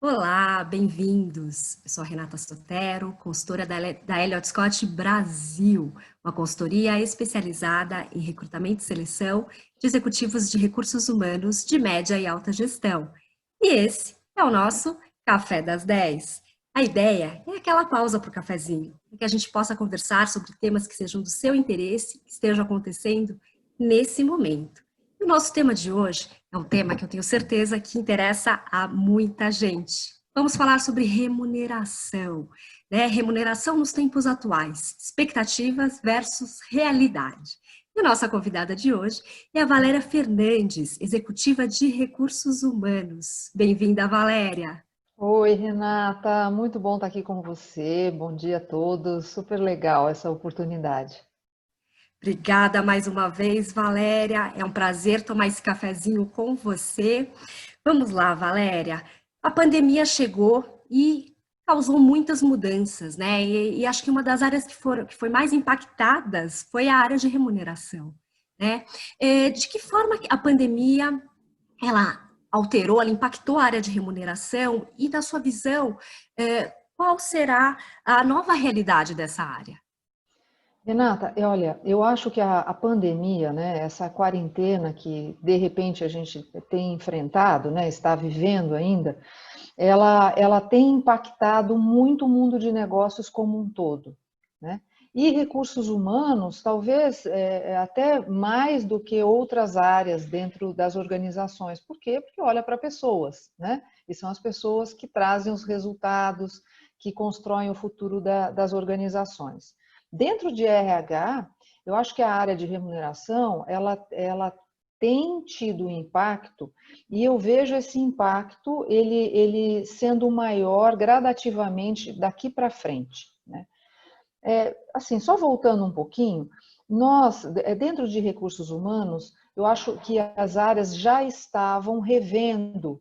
Olá, bem-vindos. Eu sou a Renata Sotero, consultora da Elliott Scott Brasil, uma consultoria especializada em recrutamento e seleção de executivos de recursos humanos de média e alta gestão. E esse é o nosso Café das 10. A ideia é aquela pausa para o cafezinho, para que a gente possa conversar sobre temas que sejam do seu interesse, que estejam acontecendo nesse momento. E o nosso tema de hoje é um tema que eu tenho certeza que interessa a muita gente. Vamos falar sobre remuneração, né? Remuneração nos tempos atuais, expectativas versus realidade. E a nossa convidada de hoje é a Valéria Fernandes, executiva de recursos humanos. Bem-vinda, Valéria. Oi, Renata, muito bom estar aqui com você. Bom dia a todos. Super legal essa oportunidade. Obrigada mais uma vez, Valéria. É um prazer tomar esse cafezinho com você. Vamos lá, Valéria. A pandemia chegou e causou muitas mudanças, né? E acho que uma das áreas que foi mais impactadas foi a área de remuneração, né? De que forma a pandemia ela alterou, ela impactou a área de remuneração e, da sua visão, qual será a nova realidade dessa área? Renata, olha, eu acho que a pandemia, né, essa quarentena que de repente a gente tem enfrentado, né, está vivendo ainda, ela tem impactado muito o mundo de negócios como um todo, né? E recursos humanos, talvez até mais do que outras áreas dentro das organizações. Por quê? Porque olha para pessoas, né? E são as pessoas que trazem os resultados, que constroem o futuro das organizações. Dentro de RH, eu acho que a área de remuneração, ela tem tido impacto e eu vejo esse impacto ele sendo maior gradativamente daqui para frente, né? Assim, só voltando um pouquinho, nós, dentro de recursos humanos, eu acho que as áreas já estavam revendo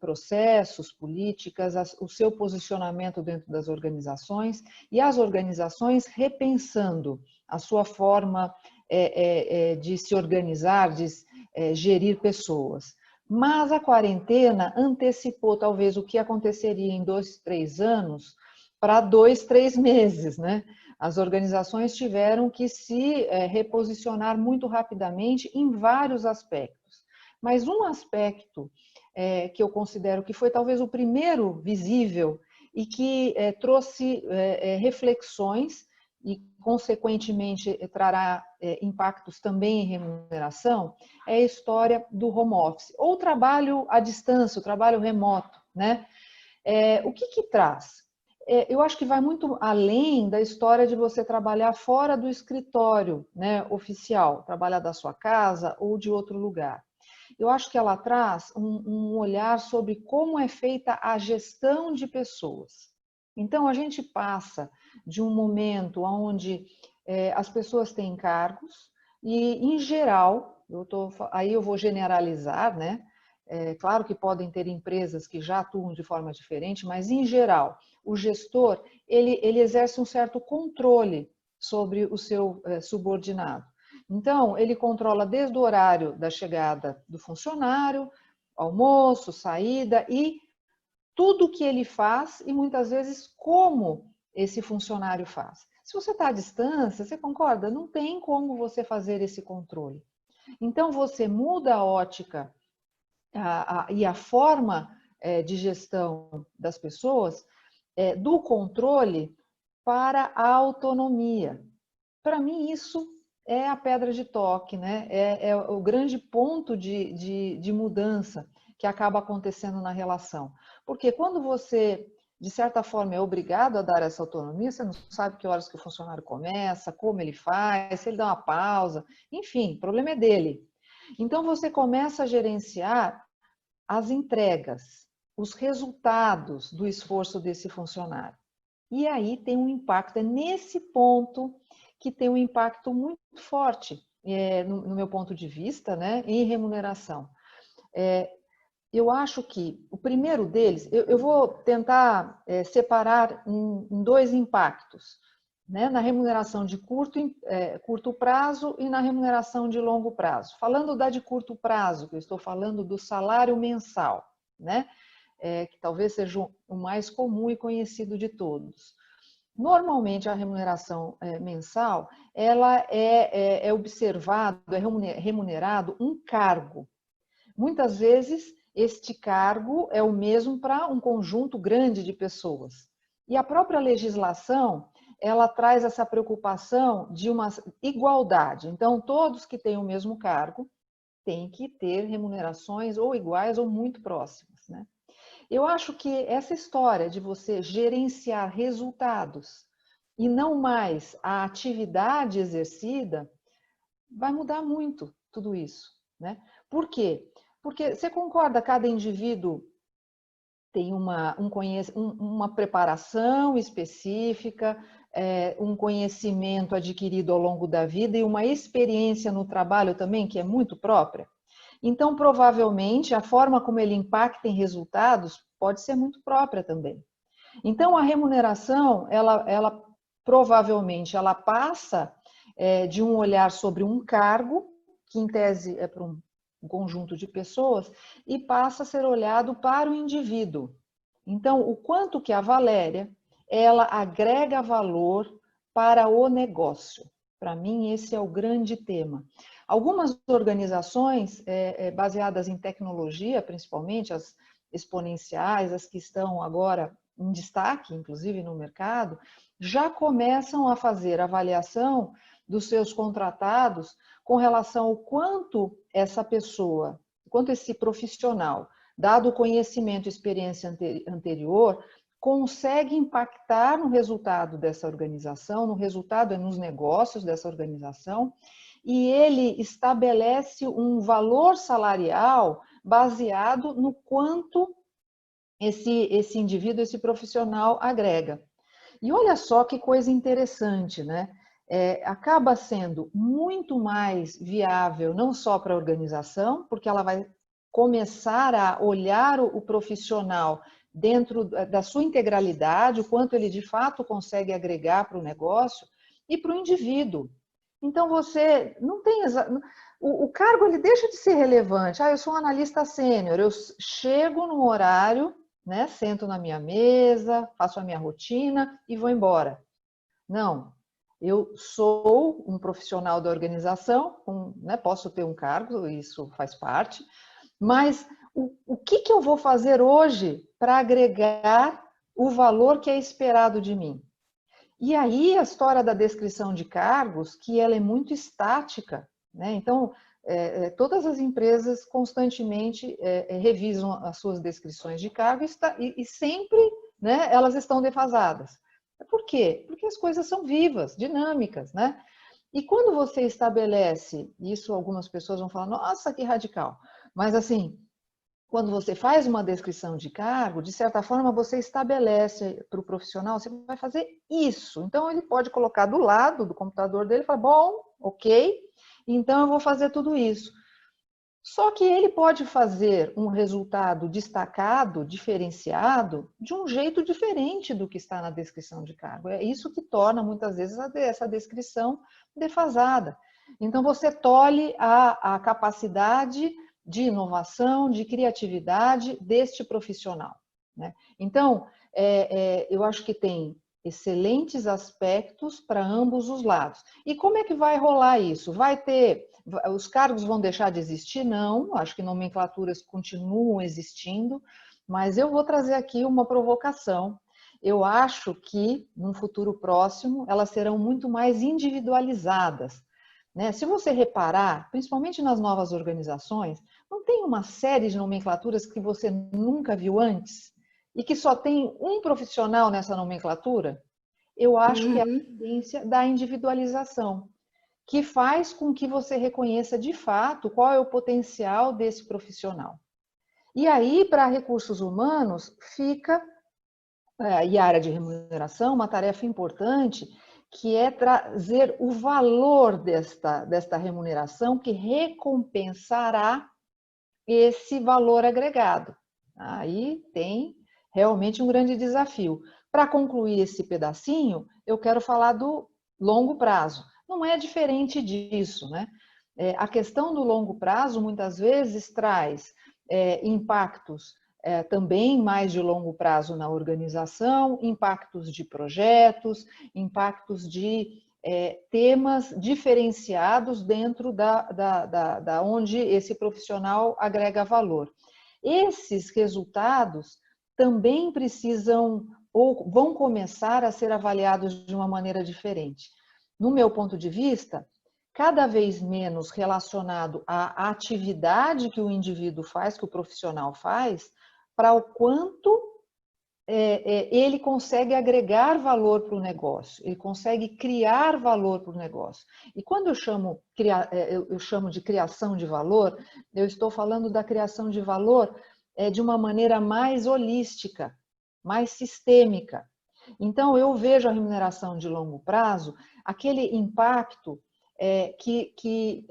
processos, políticas, o seu posicionamento dentro das organizações e as organizações repensando a sua forma de se organizar, de gerir pessoas. Mas a quarentena antecipou talvez o que aconteceria em 2, 3 anos para 2, 3 meses, né? As organizações tiveram que se reposicionar muito rapidamente em vários aspectos. Mas um aspecto que eu considero que foi talvez o primeiro visível e que trouxe reflexões e, consequentemente, trará impactos também em remuneração, é a história do home office, ou trabalho à distância, o trabalho remoto, né? O que traz? Eu acho que vai muito além da história de você trabalhar fora do escritório, né, oficial, trabalhar da sua casa ou de outro lugar. Eu acho que ela traz um olhar sobre como é feita a gestão de pessoas. Então, a gente passa de um momento onde as pessoas têm cargos e, em geral, aí eu vou generalizar, né? Claro que podem ter empresas que já atuam de forma diferente, mas, em geral, o gestor ele exerce um certo controle sobre o seu subordinado. Então, ele controla desde o horário da chegada do funcionário, almoço, saída e tudo que ele faz e muitas vezes como esse funcionário faz. Se você está à distância, você concorda? Não tem como você fazer esse controle. Então, você muda a ótica e a forma de gestão das pessoas do controle para a autonomia. Para mim, isso é a pedra de toque, né? É o grande ponto de mudança que acaba acontecendo na relação. Porque quando você, de certa forma, é obrigado a dar essa autonomia, você não sabe que horas que o funcionário começa, como ele faz, se ele dá uma pausa, enfim, o problema é dele. Então, você começa a gerenciar as entregas, os resultados do esforço desse funcionário. E aí tem um impacto, é nesse ponto que tem um impacto muito forte, no meu ponto de vista, né, em remuneração. Eu acho que o primeiro deles, eu vou tentar separar em dois impactos, né, na remuneração de curto prazo e na remuneração de longo prazo. Falando da de curto prazo, que eu estou falando do salário mensal, né? que talvez seja o mais comum e conhecido de todos. Normalmente, a remuneração mensal, ela é observado, é remunerado um cargo. Muitas vezes, este cargo é o mesmo para um conjunto grande de pessoas. E a própria legislação, ela traz essa preocupação de uma igualdade. Então, todos que têm o mesmo cargo têm que ter remunerações ou iguais ou muito próximas, né? Eu acho que essa história de você gerenciar resultados e não mais a atividade exercida vai mudar muito tudo isso, né? Por quê? Porque você concorda, cada indivíduo tem uma preparação específica, um conhecimento adquirido ao longo da vida e uma experiência no trabalho também que é muito própria. Então, provavelmente, a forma como ele impacta em resultados pode ser muito própria também. Então, a remuneração, ela provavelmente, ela passa de um olhar sobre um cargo, que em tese é para um conjunto de pessoas, e passa a ser olhado para o indivíduo. Então, o quanto que a Valéria, ela agrega valor para o negócio. Para mim, esse é o grande tema. Algumas organizações baseadas em tecnologia, principalmente as exponenciais, as que estão agora em destaque, inclusive no mercado, já começam a fazer avaliação dos seus contratados com relação ao quanto essa pessoa, quanto esse profissional, dado o conhecimento e experiência anterior, consegue impactar no resultado dessa organização, no resultado nos negócios dessa organização, e ele estabelece um valor salarial baseado no quanto esse indivíduo, esse profissional agrega. E olha só que coisa interessante, né? Acaba sendo muito mais viável, não só para a organização, porque ela vai começar a olhar o profissional dentro da sua integralidade, o quanto ele de fato consegue agregar para o negócio, e para o indivíduo. Então você não tem... O cargo ele deixa de ser relevante. Eu sou um analista sênior, eu chego num horário, né, sento na minha mesa, faço a minha rotina e vou embora. Não, eu sou um profissional da organização, né, posso ter um cargo, isso faz parte, mas o que eu vou fazer hoje para agregar o valor que é esperado de mim? E aí a história da descrição de cargos, que ela é muito estática, né? Então, todas as empresas constantemente revisam as suas descrições de cargo e sempre, né, elas estão defasadas. Por quê? Porque as coisas são vivas, dinâmicas, né? E quando você estabelece, isso algumas pessoas vão falar, nossa, que radical, mas assim, quando você faz uma descrição de cargo, de certa forma você estabelece para o profissional, você vai fazer isso. Então ele pode colocar do lado do computador dele e falar, bom, ok, então eu vou fazer tudo isso. Só que ele pode fazer um resultado destacado, diferenciado, de um jeito diferente do que está na descrição de cargo. É isso que torna muitas vezes essa descrição defasada. Então você tolhe a capacidade de inovação, de criatividade deste profissional, né? Então, eu acho que tem excelentes aspectos para ambos os lados. E como é que vai rolar isso? Os cargos vão deixar de existir? Não, acho que nomenclaturas continuam existindo, mas eu vou trazer aqui uma provocação. Eu acho que, num futuro próximo, elas serão muito mais individualizadas, né? Se você reparar, principalmente nas novas organizações, não tem uma série de nomenclaturas que você nunca viu antes e que só tem um profissional nessa nomenclatura? Eu acho que é a tendência da individualização, que faz com que você reconheça de fato qual é o potencial desse profissional. E aí, para recursos humanos, fica, e a área de remuneração, uma tarefa importante, que é trazer o valor desta remuneração que recompensará esse valor agregado. Aí tem realmente um grande desafio. Para concluir esse pedacinho, eu quero falar do longo prazo. Não é diferente disso, né? A questão do longo prazo muitas vezes traz impactos também mais de longo prazo na organização, impactos de projetos, impactos de temas diferenciados dentro da onde esse profissional agrega valor. Esses resultados também precisam ou vão começar a ser avaliados de uma maneira diferente. No meu ponto de vista, cada vez menos relacionado à atividade que o indivíduo faz, que o profissional faz, para o quanto ele consegue agregar valor para o negócio, ele consegue criar valor para o negócio. E quando eu chamo de criação de valor, eu estou falando da criação de valor de uma maneira mais holística, mais sistêmica. Então, eu vejo a remuneração de longo prazo, aquele impacto que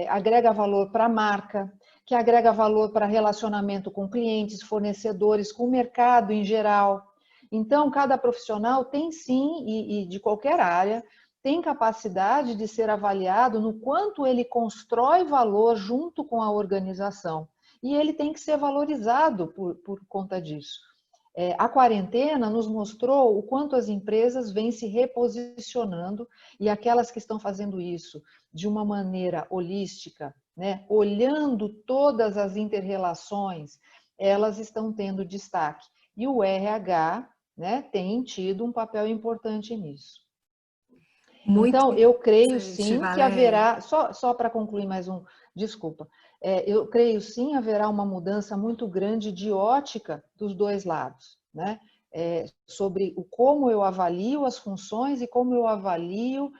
agrega valor para a marca, que agrega valor para relacionamento com clientes, fornecedores, com o mercado em geral. Então, cada profissional tem sim, e de qualquer área, tem capacidade de ser avaliado no quanto ele constrói valor junto com a organização. E ele tem que ser valorizado por conta disso. A quarentena nos mostrou o quanto as empresas vêm se reposicionando e aquelas que estão fazendo isso de uma maneira holística, né, olhando todas as inter-relações, elas estão tendo destaque. E o RH, né, tem tido um papel importante nisso. Muito então, eu creio interessante, sim que Valéria. haverá, só para concluir mais desculpa, eu creio sim haverá uma mudança muito grande de ótica dos dois lados, né? Sobre como eu avalio as funções e como eu avalio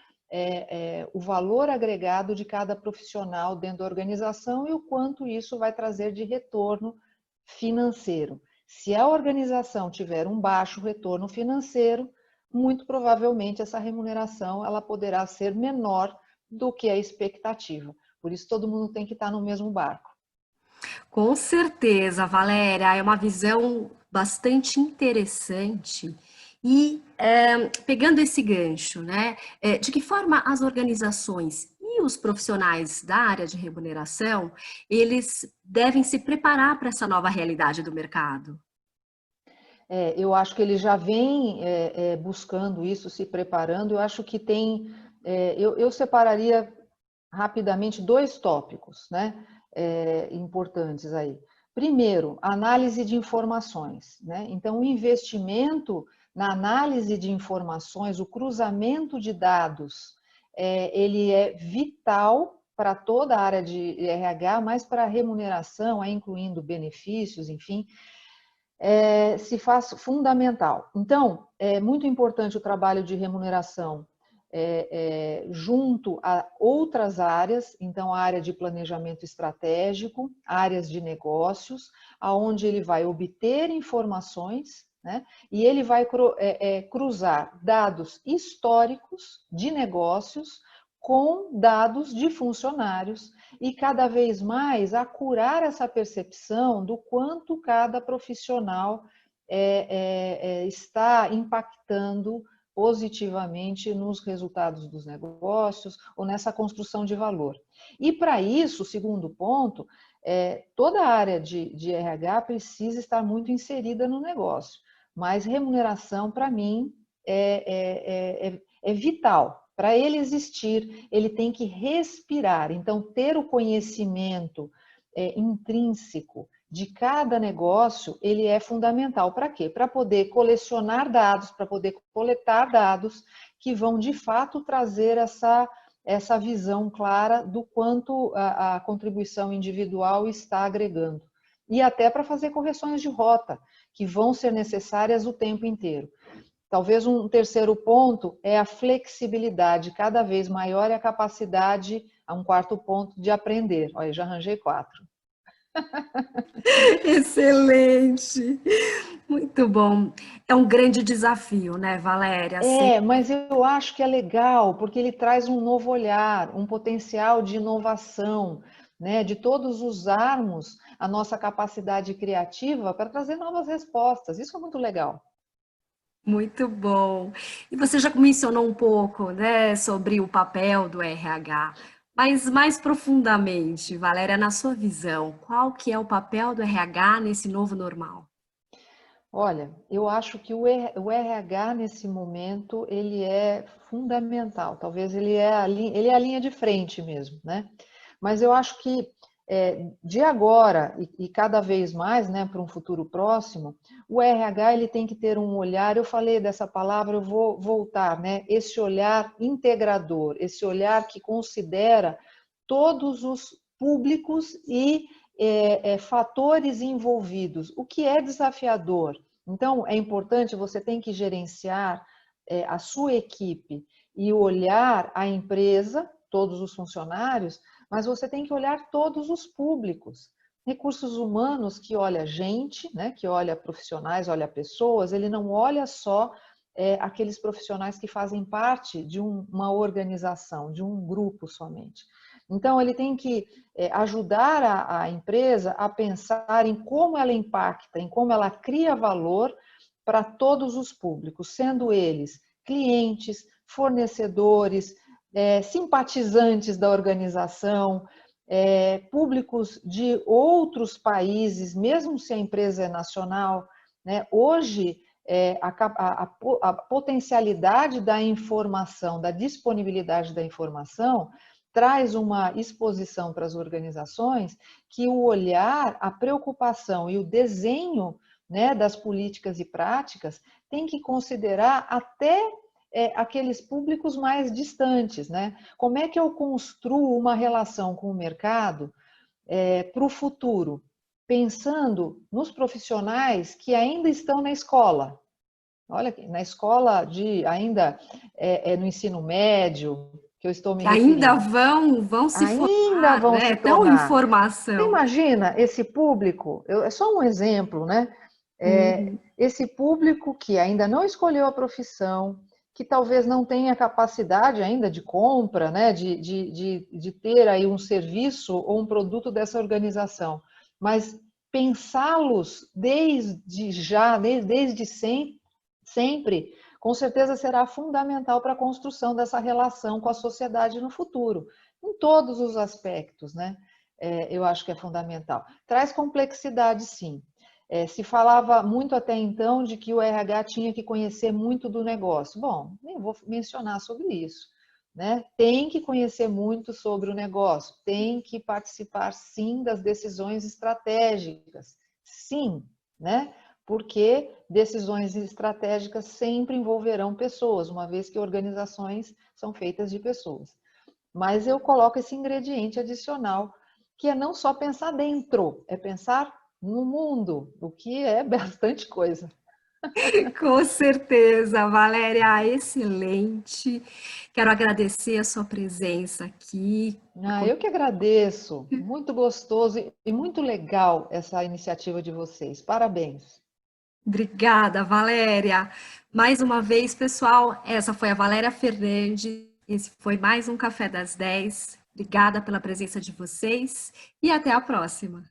o valor agregado de cada profissional dentro da organização e o quanto isso vai trazer de retorno financeiro. Se a organização tiver um baixo retorno financeiro, muito provavelmente essa remuneração ela poderá ser menor do que a expectativa. Por isso todo mundo tem que estar no mesmo barco. Com certeza, Valéria, é uma visão bastante interessante. E pegando esse gancho, né, de que forma as organizações e os profissionais da área de remuneração, eles devem se preparar para essa nova realidade do mercado? Eu acho que ele já vem buscando isso, se preparando. Eu acho que tem, eu separaria rapidamente dois tópicos, né, importantes aí. Primeiro, análise de informações, né? Então, o investimento na análise de informações, o cruzamento de dados, ele é vital para toda a área de RH, mas para a remuneração, incluindo benefícios, enfim, se faz fundamental. Então, é muito importante o trabalho de remuneração junto a outras áreas, então a área de planejamento estratégico, áreas de negócios, aonde ele vai obter informações, né, e ele vai cruzar dados históricos de negócios com dados de funcionários e cada vez mais acurar essa percepção do quanto cada profissional está impactando positivamente nos resultados dos negócios ou nessa construção de valor. E para isso, o segundo ponto, toda a área de RH precisa estar muito inserida no negócio, mas remuneração, para mim, é vital. Para ele existir, ele tem que respirar. Então, ter o conhecimento intrínseco de cada negócio, ele é fundamental. Para quê? Para poder colecionar dados, para poder coletar dados que vão, de fato, trazer essa visão clara do quanto a contribuição individual está agregando. E até para fazer correções de rota, que vão ser necessárias o tempo inteiro. Talvez um terceiro ponto é a flexibilidade cada vez maior e a capacidade, um quarto ponto, de aprender. Olha, já arranjei 4. Excelente! Muito bom. É um grande desafio, né, Valéria? Mas eu acho que é legal, porque ele traz um novo olhar, um potencial de inovação, né, de todos usarmos a nossa capacidade criativa para trazer novas respostas. Isso é muito legal. Muito bom. E você já mencionou um pouco, né, sobre o papel do RH. Mas mais profundamente, Valéria, na sua visão, qual que é o papel do RH nesse novo normal? Olha, eu acho que o RH nesse momento ele é fundamental. Talvez ele é a linha de frente mesmo, né? Mas eu acho que de agora e cada vez mais, né, para um futuro próximo, o RH ele tem que ter um olhar. Eu falei dessa palavra, eu vou voltar, né? Esse olhar integrador, esse olhar que considera todos os públicos e fatores envolvidos, o que é desafiador. Então, é importante, você tem que gerenciar a sua equipe e olhar a empresa, todos os funcionários, mas você tem que olhar todos os públicos. Recursos humanos que olha gente, né, que olha profissionais, olha pessoas, ele não olha só aqueles profissionais que fazem parte de uma organização, de um grupo somente. Então, ele tem que ajudar a empresa a pensar em como ela impacta, em como ela cria valor para todos os públicos, sendo eles clientes, fornecedores, simpatizantes da organização, públicos de outros países, mesmo se a empresa é nacional, né? Hoje, a potencialidade da informação, da disponibilidade da informação, traz uma exposição para as organizações que o olhar, a preocupação e o desenho, né, das políticas e práticas tem que considerar até aqueles públicos mais distantes, né? Como é que eu construo uma relação com o mercado para o futuro, pensando nos profissionais que ainda estão na escola. Olha, na escola ainda no ensino médio, que eu estou me Que ainda referindo, vão se ainda formar, vão né? se É tão tornar. Você informação. imagina esse público, é só um exemplo, né? Uhum. Esse público que ainda não escolheu a profissão, que talvez não tenha capacidade ainda de compra, né? De ter aí um serviço ou um produto dessa organização, mas pensá-los desde já, desde sempre, com certeza será fundamental para a construção dessa relação com a sociedade no futuro, em todos os aspectos, né? Eu acho que é fundamental. Traz complexidade, sim. Se falava muito até então de que o RH tinha que conhecer muito do negócio. Bom, nem vou mencionar sobre isso, né? Tem que conhecer muito sobre o negócio, tem que participar, sim, das decisões estratégicas, sim, né? Porque decisões estratégicas sempre envolverão pessoas, uma vez que organizações são feitas de pessoas. Mas eu coloco esse ingrediente adicional, que é não só pensar dentro, é pensar no mundo, o que é bastante coisa. Com certeza, Valéria, excelente. Quero agradecer a sua presença aqui. Eu que agradeço, muito gostoso e muito legal essa iniciativa de vocês. Parabéns. Obrigada, Valéria. Mais uma vez, pessoal, essa foi a Valéria Fernandes. Esse foi mais um Café das 10. Obrigada pela presença de vocês e até a próxima.